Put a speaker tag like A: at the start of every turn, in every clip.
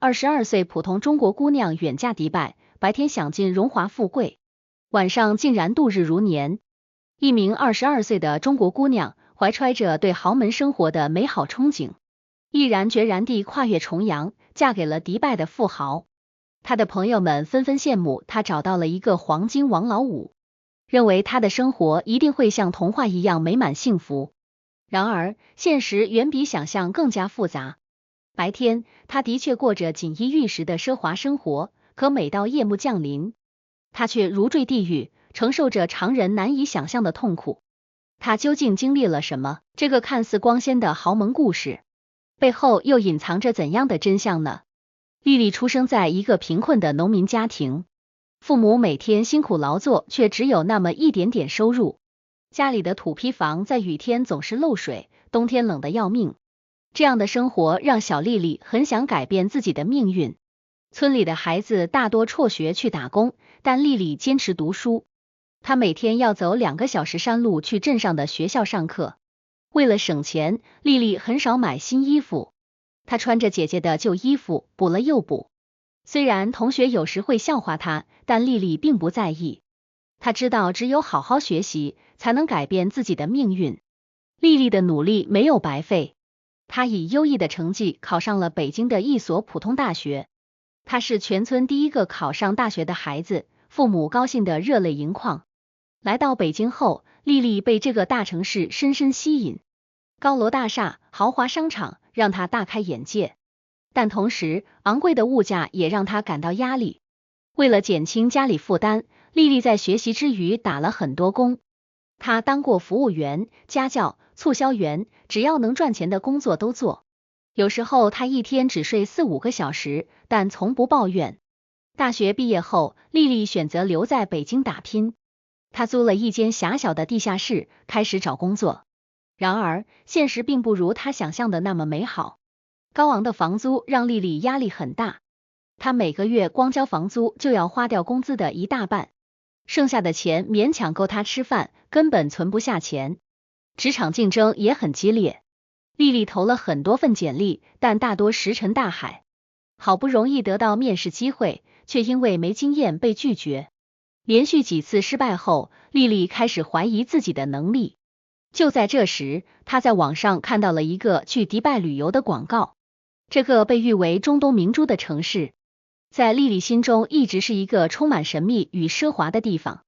A: 22岁普通中国姑娘远嫁迪拜，白天享尽荣华富贵，晚上竟然度日如年。一名22岁的中国姑娘，怀揣着对豪门生活的美好憧憬，毅然决然地跨越重洋，嫁给了迪拜的富豪。她的朋友们纷纷羡慕她找到了一个黄金王老五，认为她的生活一定会像童话一样美满幸福。然而，现实远比想象更加复杂。白天，她的确过着锦衣玉食的奢华生活，可每到夜幕降临，她却如坠地狱，承受着常人难以想象的痛苦。她究竟经历了什么？这个看似光鲜的豪门故事，背后又隐藏着怎样的真相呢？丽丽出生在一个贫困的农民家庭，父母每天辛苦劳作，却只有那么一点点收入。家里的土坯房在雨天总是漏水，冬天冷得要命。这样的生活让小丽丽很想改变自己的命运。村里的孩子大多辍学去打工，但丽丽坚持读书。她每天要走2个小时山路去镇上的学校上课。为了省钱，丽丽很少买新衣服，她穿着姐姐的旧衣服，补了又补。虽然同学有时会笑话她，但丽丽并不在意。她知道只有好好学习，才能改变自己的命运。丽丽的努力没有白费。她以优异的成绩考上了北京的一所普通大学。她是全村第一个考上大学的孩子，父母高兴得热泪盈眶。来到北京后，丽丽被这个大城市深深吸引。高楼大厦、豪华商场让她大开眼界，但同时昂贵的物价也让她感到压力。为了减轻家里负担，丽丽在学习之余打了很多工。她当过服务员、家教、促销员，只要能赚钱的工作都做。有时候她一天只睡4-5个小时，但从不抱怨。大学毕业后，丽丽选择留在北京打拼。她租了一间狭小的地下室，开始找工作。然而，现实并不如她想象的那么美好。高昂的房租让丽丽压力很大，她每个月光交房租就要花掉工资的一大半。剩下的钱勉强够她吃饭，根本存不下钱。职场竞争也很激烈，丽丽投了很多份简历，但大多石沉大海。好不容易得到面试机会，却因为没经验被拒绝。连续几次失败后，丽丽开始怀疑自己的能力。就在这时，她在网上看到了一个去迪拜旅游的广告。这个被誉为中东明珠的城市，在丽丽心中一直是一个充满神秘与奢华的地方。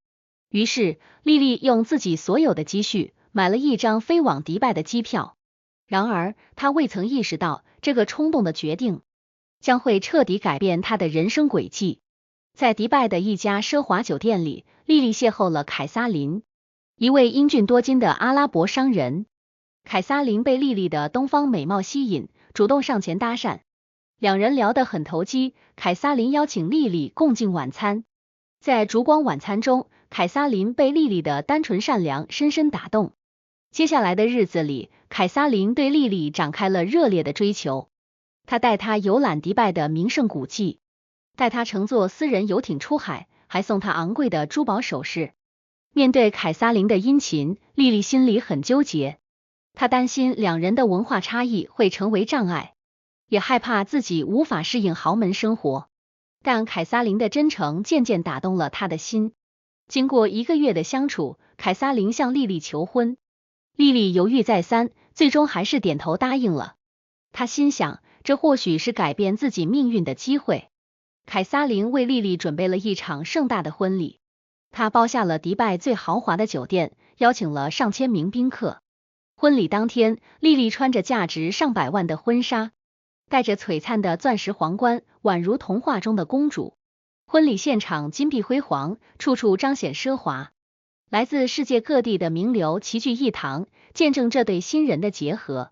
A: 于是，丽丽用自己所有的积蓄买了一张飞往迪拜的机票。然而，她未曾意识到，这个冲动的决定将会彻底改变她的人生轨迹。在迪拜的一家奢华酒店里，丽丽邂逅了凯撒琳，一位英俊多金的阿拉伯商人。凯撒琳被丽丽的东方美貌吸引，主动上前搭讪。两人聊得很投机，凯撒琳邀请丽丽共进晚餐。在烛光晚餐中，凯撒琳被丽丽的单纯善良深深打动。接下来的日子里，凯撒琳对丽丽展开了热烈的追求。他带她游览迪拜的名胜古迹，带她乘坐私人游艇出海，还送她昂贵的珠宝首饰。面对凯撒琳的殷勤，丽丽心里很纠结。她担心两人的文化差异会成为障碍，也害怕自己无法适应豪门生活。但凯撒琳的真诚渐渐打动了她的心。经过1个月的相处，凯撒琳向丽丽求婚。丽丽犹豫再三，最终还是点头答应了。她心想，这或许是改变自己命运的机会。凯撒琳为丽丽准备了一场盛大的婚礼，他包下了迪拜最豪华的酒店，邀请了上千名宾客。婚礼当天，丽丽穿着价值上百万的婚纱，戴着璀璨的钻石皇冠，宛如童话中的公主。婚礼现场金碧辉煌，处处彰显奢华。来自世界各地的名流齐聚一堂，见证这对新人的结合。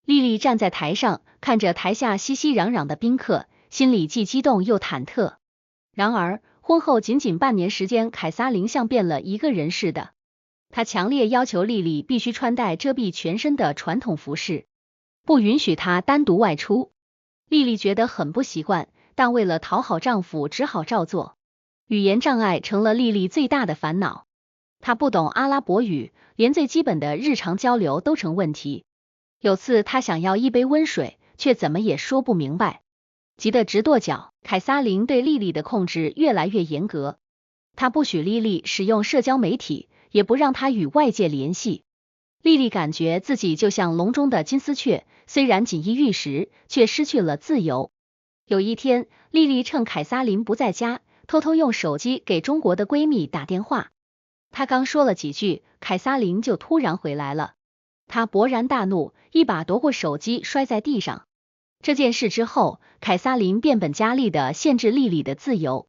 A: 丽丽站在台上，看着台下熙熙攘攘的宾客，心里既激动又忐忑。然而，婚后仅仅半年时间，凯撒琳像变了一个人似的。他强烈要求丽丽必须穿戴遮蔽全身的传统服饰，不允许她单独外出。丽丽觉得很不习惯，但为了讨好丈夫，只好照做。语言障碍成了丽丽最大的烦恼。她不懂阿拉伯语，连最基本的日常交流都成问题。有次她想要一杯温水，却怎么也说不明白。急得直跺脚。凯撒琳对莉莉的控制越来越严格，她不许莉莉使用社交媒体，也不让她与外界联系。莉莉感觉自己就像笼中的金丝雀，虽然锦衣玉食，却失去了自由。有一天，莉莉趁凯撒琳不在家，偷偷用手机给中国的闺蜜打电话。她刚说了几句，凯撒琳就突然回来了。她勃然大怒，一把夺过手机摔在地上。这件事之后，凯撒琳变本加厉地限制莉莉的自由。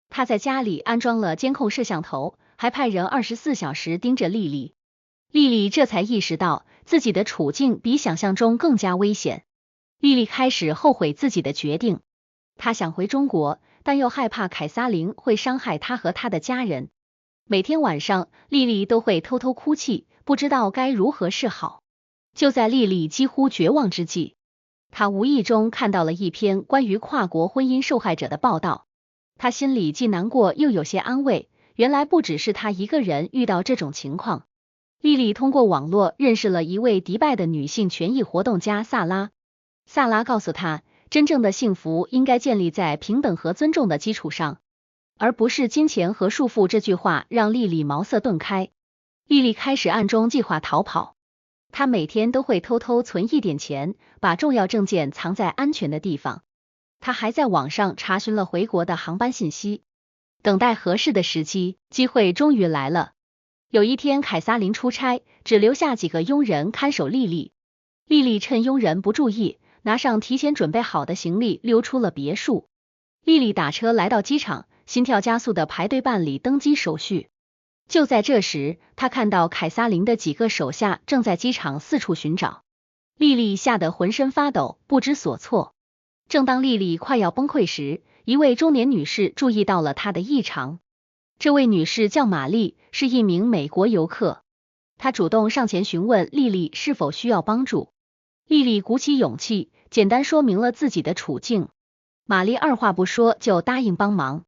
A: 她在家里安装了监控摄像头，还派人24小时盯着莉莉。莉莉这才意识到自己的处境比想象中更加危险。莉莉开始后悔自己的决定，她想回中国，但又害怕凯撒琳会伤害她和她的家人。每天晚上，莉莉都会偷偷哭泣，不知道该如何是好。就在莉莉几乎绝望之际，她无意中看到了一篇关于跨国婚姻受害者的报道，她心里既难过又有些安慰，原来不只是她一个人遇到这种情况。莉莉通过网络认识了一位迪拜的女性权益活动家萨拉。萨拉告诉她，真正的幸福应该建立在平等和尊重的基础上，而不是金钱和束缚。这句话让莉莉茅塞顿开。莉莉开始暗中计划逃跑，她每天都会偷偷存一点钱，把重要证件藏在安全的地方。她还在网上查询了回国的航班信息，等待合适的时机。机会终于来了。有一天，凯撒琳出差，只留下几个佣人看守莉莉。莉莉趁佣人不注意，拿上提前准备好的行李，溜出了别墅。莉莉打车来到机场，心跳加速的排队办理登机手续。就在这时，她看到凯撒琳的几个手下正在机场四处寻找。莉莉吓得浑身发抖，不知所措。正当莉莉快要崩溃时，一位中年女士注意到了她的异常。这位女士叫玛丽，是一名美国游客。她主动上前询问莉莉是否需要帮助。莉莉鼓起勇气，简单说明了自己的处境。玛丽二话不说就答应帮忙。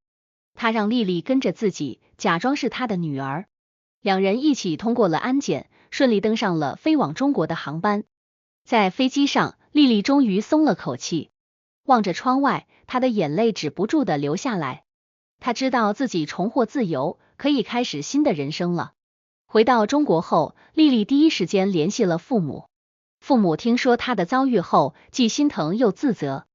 A: 她让莉莉跟着自己，假装是她的女儿。两人一起通过了安检，顺利登上了飞往中国的航班。在飞机上，莉莉终于松了口气。望着窗外，她的眼泪止不住的流下来。她知道自己重获自由，可以开始新的人生了。回到中国后，莉莉第一时间联系了父母。父母听说她的遭遇后，既心疼又自责。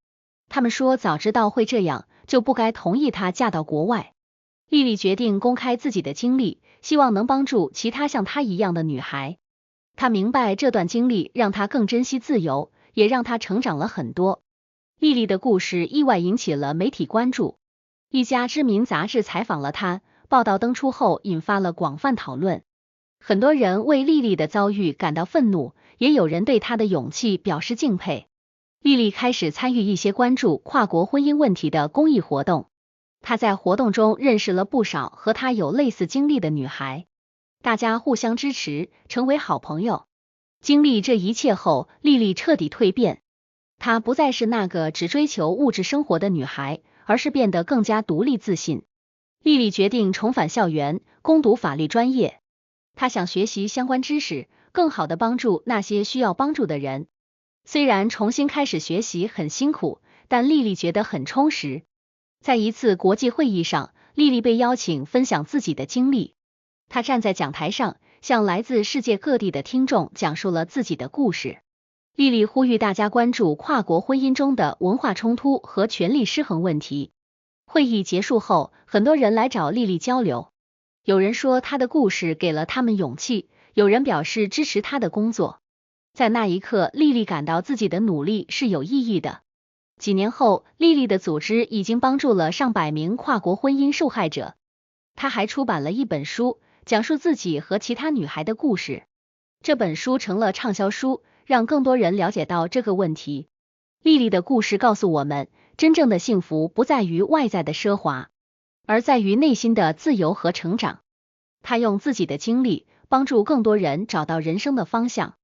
A: 他们说早知道会这样，就不该同意她嫁到国外。莉莉决定公开自己的经历，希望能帮助其他像她一样的女孩。她明白这段经历让她更珍惜自由，也让她成长了很多。莉莉的故事意外引起了媒体关注。一家知名杂志采访了她，报道登出后引发了广泛讨论。很多人为莉莉的遭遇感到愤怒，也有人对她的勇气表示敬佩。莉莉开始参与一些关注跨国婚姻问题的公益活动。她在活动中认识了不少和她有类似经历的女孩，大家互相支持，成为好朋友。经历这一切后，莉莉彻底蜕变。她不再是那个只追求物质生活的女孩，而是变得更加独立自信。莉莉决定重返校园，攻读法律专业。她想学习相关知识，更好的帮助那些需要帮助的人。虽然重新开始学习很辛苦，但莉莉觉得很充实。在一次国际会议上，莉莉被邀请分享自己的经历。她站在讲台上，向来自世界各地的听众讲述了自己的故事。莉莉呼吁大家关注跨国婚姻中的文化冲突和权力失衡问题。会议结束后，很多人来找莉莉交流。有人说她的故事给了他们勇气，有人表示支持她的工作。在那一刻，莉莉感到自己的努力是有意义的。几年后，莉莉的组织已经帮助了上百名跨国婚姻受害者。她还出版了一本书，讲述自己和其他女孩的故事。这本书成了畅销书，让更多人了解到这个问题。莉莉的故事告诉我们，真正的幸福不在于外在的奢华，而在于内心的自由和成长。她用自己的经历帮助更多人找到人生的方向。